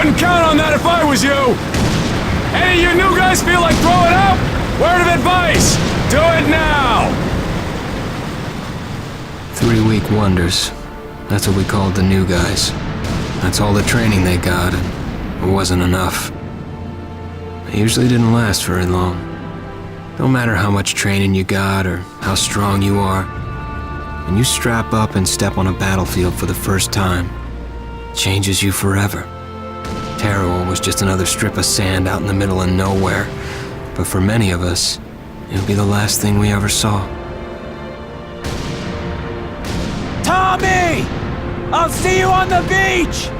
Wouldn't count on that if I was you! Any of you new guys feel like throwing up? Word of advice! Do it now! 3-week wonders. That's what we called the new guys. That's all the training they got, and it wasn't enough. It usually didn't last very long. No matter how much training you got or how strong you are, when you strap up and step on a battlefield for the first time, it changes you forever. Taro was just another strip of sand out in the middle of nowhere, but for many of us, it would be the last thing we ever saw. Tommy! I'll see you on the beach!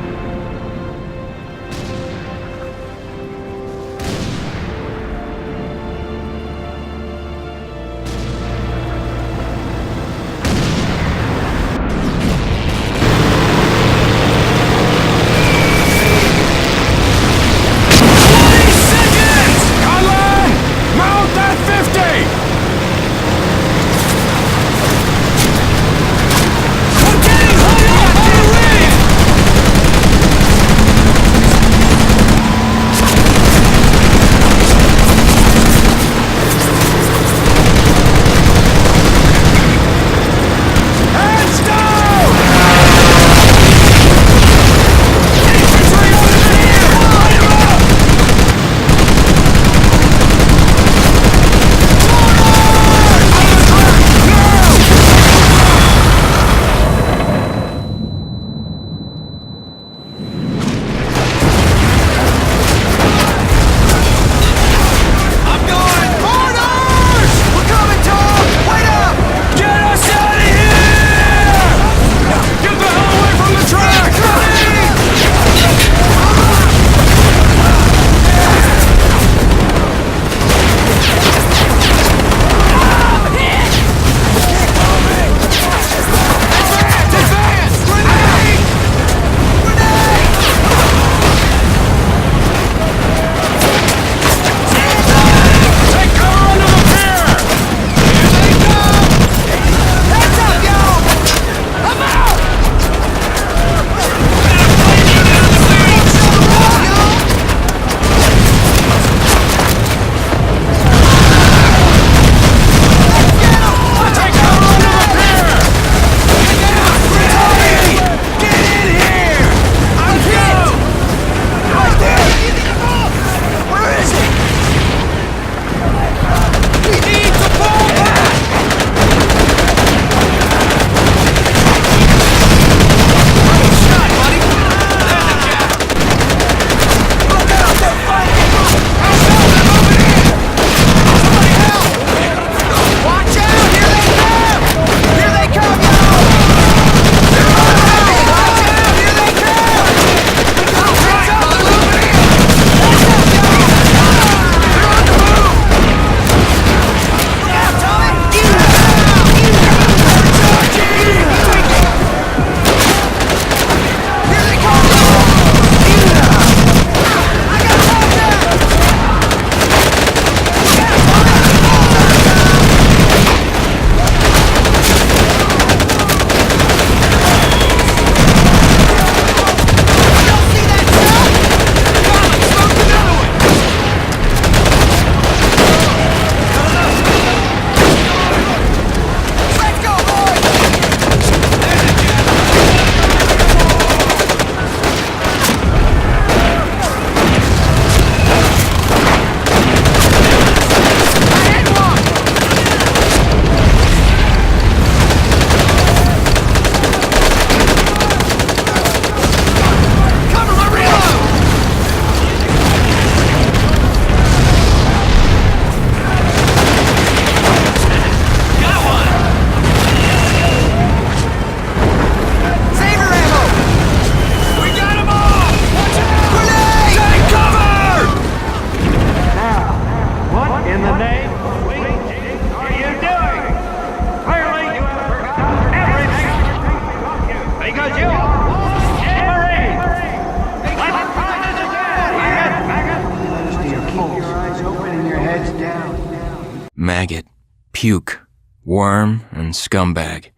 Maggot, puke, worm, and scumbag.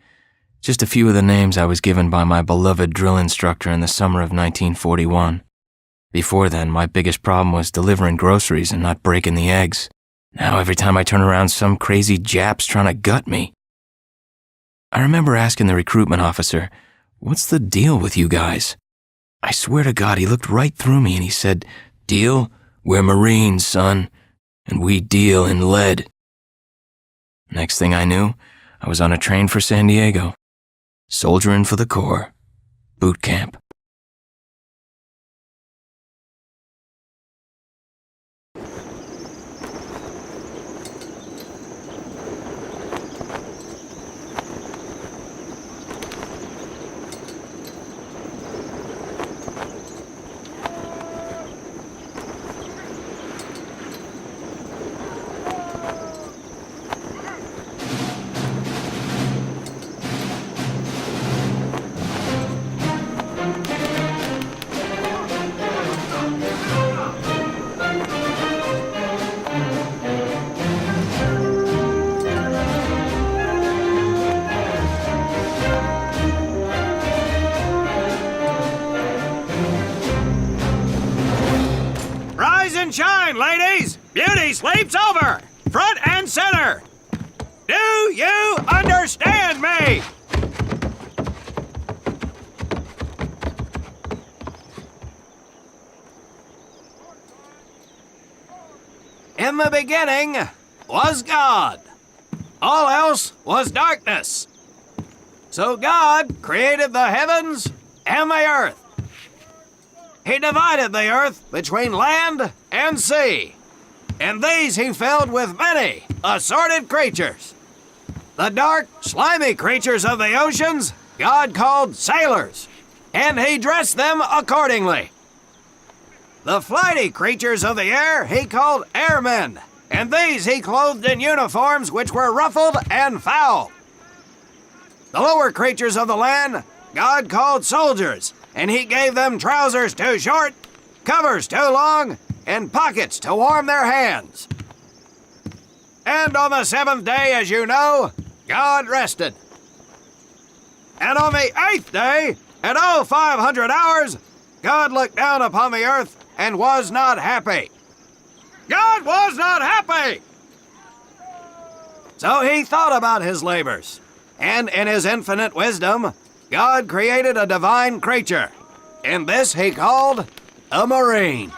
Just a few of the names I was given by my beloved drill instructor in the summer of 1941. Before then, my biggest problem was delivering groceries and not breaking the eggs. Now every time I turn around, some crazy Jap's trying to gut me. I remember asking the recruitment officer, "What's the deal with you guys?" I swear to God, he looked right through me and he said, "Deal? We're Marines, son, and we deal in lead." Next thing I knew, I was on a train for San Diego, soldiering for the Corps, boot camp. Rise and shine, ladies! Beauty sleeps over! Front and center! Do you understand me? In the beginning was God. All else was darkness. So God created the heavens and the earth. He divided the earth between land and sea, and these he filled with many assorted creatures. The dark, slimy creatures of the oceans God called sailors, and he dressed them accordingly. The flighty creatures of the air he called airmen, and these he clothed in uniforms which were ruffled and foul. The lower creatures of the land God called soldiers, and he gave them trousers too short, covers too long, and pockets to warm their hands. And on the seventh day, as you know, God rested. And on the eighth day, at 0500 hours, God looked down upon the earth and was not happy. God was not happy! So he thought about his labors, and in his infinite wisdom, God created a divine creature, and this he called a Marine.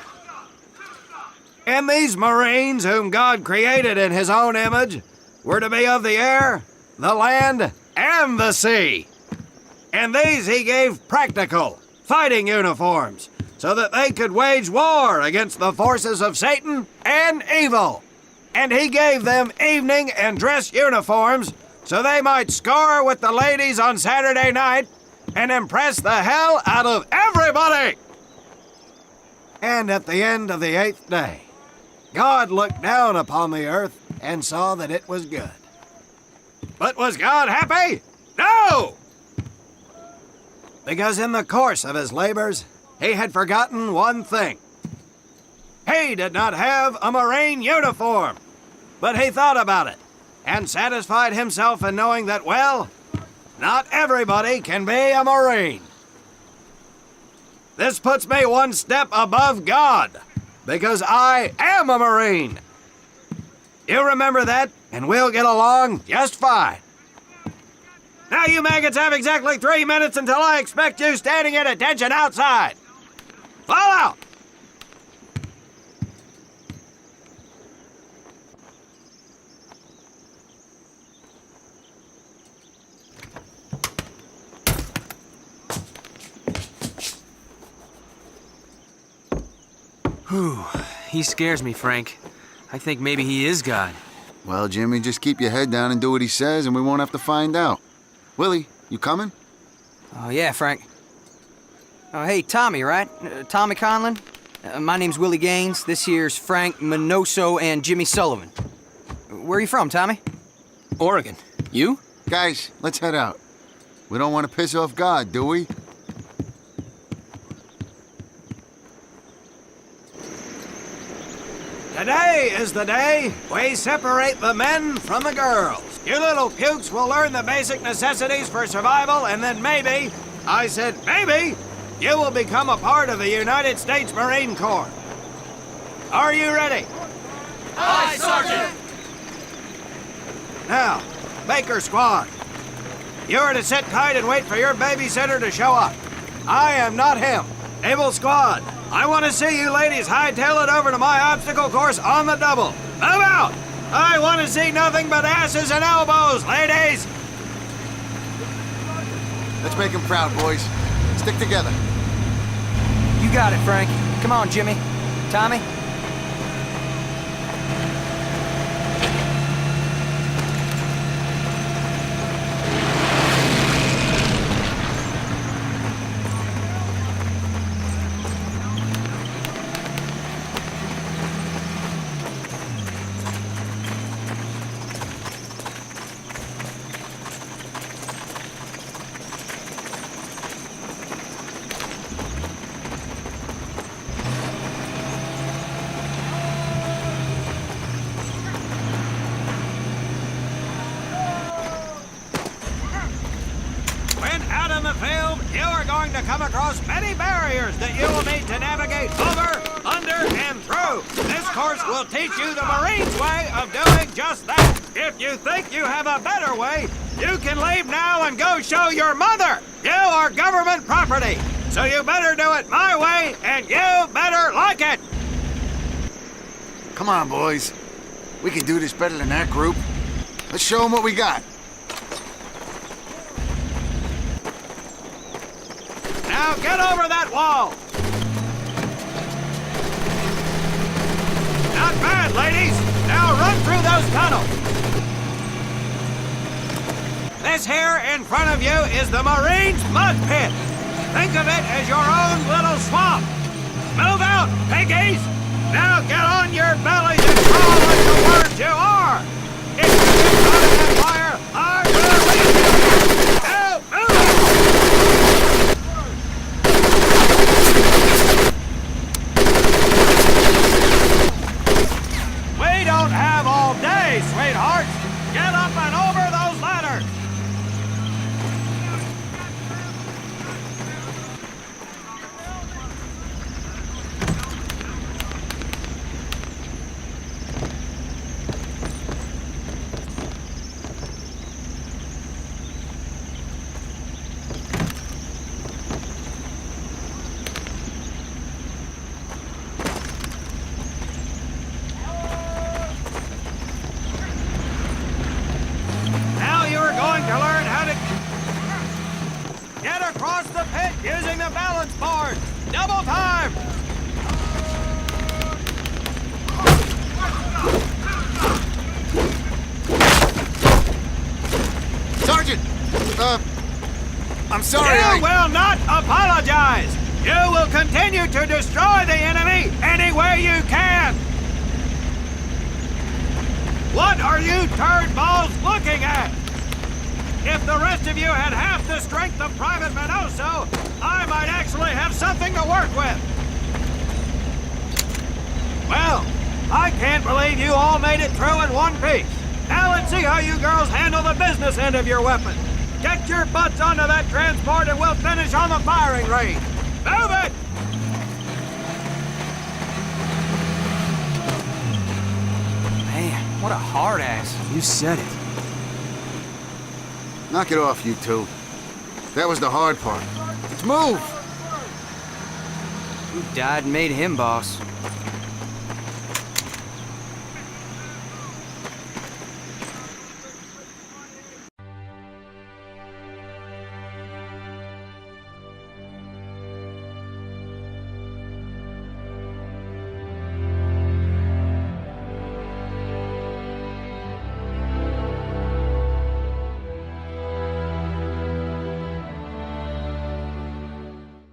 And these Marines, whom God created in his own image, were to be of the air, the land, and the sea. And these he gave practical, fighting uniforms, so that they could wage war against the forces of Satan and evil. And he gave them evening and dress uniforms, so they might score with the ladies on Saturday night and impress the hell out of everybody. And at the end of the eighth day, God looked down upon the earth and saw that it was good. But was God happy? No! Because in the course of his labors, he had forgotten one thing. He did not have a Marine uniform, but he thought about it and satisfied himself in knowing that, well, not everybody can be a Marine. This puts me one step above God, because I am a Marine. You remember that, and we'll get along just fine. Now you maggots have exactly 3 minutes until I expect you standing at attention outside. Fall out! Whew, he scares me, Frank. I think maybe he is God. Well, Jimmy, just keep your head down and do what he says, and we won't have to find out. Willie, you coming? Oh, yeah, Frank. Oh, hey, Tommy, right? Tommy Conlon? My name's Willie Gaines. This here's Frank Minoso and Jimmy Sullivan. Where are you from, Tommy? Oregon. You? Guys, let's head out. We don't want to piss off God, do we? Today is the day we separate the men from the girls. You little pukes will learn the basic necessities for survival, and then maybe, I said maybe, you will become a part of the United States Marine Corps. Are you ready? Aye, Sergeant! Now, Baker Squad, you are to sit tight and wait for your babysitter to show up. I am not him. Naval Squad, I want to see you ladies hightail it over to my obstacle course on the double. Move out! I want to see nothing but asses and elbows, ladies! Let's make him proud, boys. Stick together. You got it, Frank. Come on, Jimmy. Tommy? When out in the field, you are going to come across many barriers that you will need to navigate over, under, and through. This course will teach you the Marines' way of doing just that. If you think you have a better way, you can leave now and go show your mother. You are government property, so you better do it my way, and you better like it. Come on, boys. We can do this better than that group. Let's show them what we got. Now get over that wall. Not bad, ladies. Now run through those tunnels. This here in front of you is the Marines' mud pit. Think of it as your own little swamp. Move out, piggies. Now get on your bellies and crawl like the words you are. If you get caught in that fire, I will leave you. Now move out. We don't have all day, sweethearts. Get up and over those ladders. Now you are going to learn how to get across the pit using the balance board. Double time. Sergeant! I'm sorry, You will not apologize. You will continue to destroy the enemy any way you can. What are you turd balls looking at? If the rest of you had half the strength of Private Minoso, I might actually have something to work with. Well, I can't believe you all made it through in one piece. Now let's see how you girls handle the business end of your weapon. Get your butts onto that transport and we'll finish on the firing range. Move it! Man, what a hard ass. You said it. Knock it off, you two. That was the hard part. Let's move! Who died and made him boss?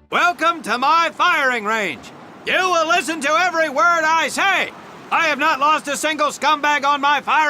Welcome to my firing range. You will listen to every word I say. I have not lost a single scumbag on my firing